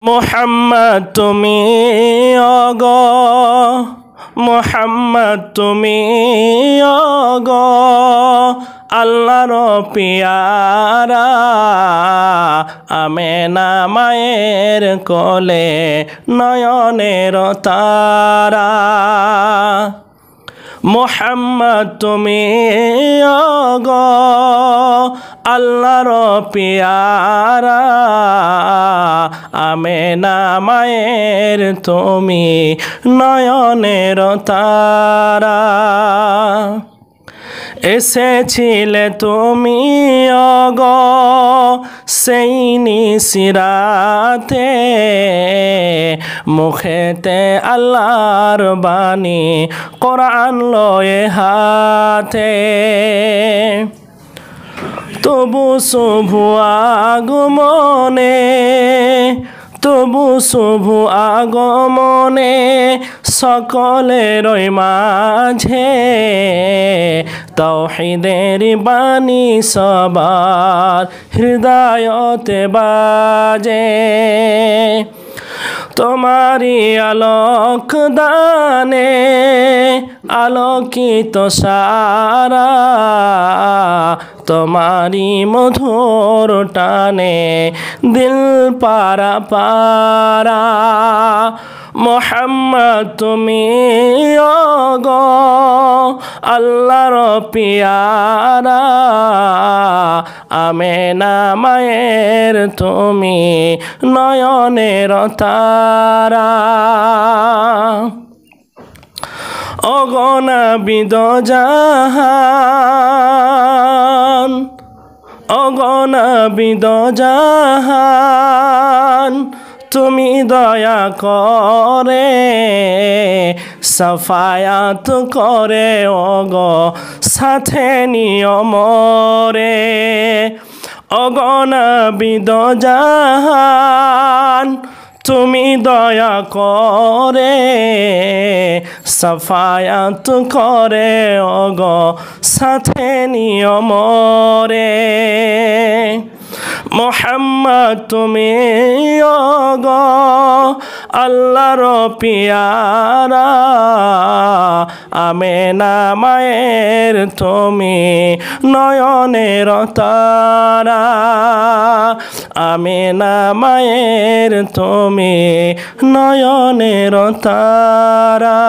মুহাম্মদ তুমি ওগো মুহাম্মদ তুমি ওগো আল্লাহর পিয়ারা আমেনা মায়ের কোলে নয়নের তারা মুহাম্মদ তুমি ওগো আল্লাহর পিয়ারা আমেনা মায়ের তুমি নয়নের তারা এসেছিলে তুমি ওগো সেই নিশিরাতে মুখেতে আল্লাহর বাণী কোরআন লয়ে হাতে তবু শুভ আগমনে তবু শুভ আগমনে সকলের মাঝে তাওহীদের বাণী সবার হৃদয়তে বাজে তোমারি আলোক দানে আলোকিত সারা তোমারি মধুর টানে দিল পারা পারা মুহাম্মদ তুমি ওগো আল্লাহর পিয়ারা আমেনা মায়ের তুমি নয়নের তারা ওগো নবী দো জাহান ওগো নবী দো জাহান তুমি দয়া করে সাফায়াত করে ওগো সাথে নিয়মরে ওগো নবী দো জাহান তুমি দয়া করে সাফায়াত করে ওগো সাথে নিয়মরে মুহাম্মদ তুমি ওগো আল্লাহর পিয়ারা আমেনা মায়ের তুমি নয়নের তারা আমেনা মায়ের তুমি নয়নের তারা।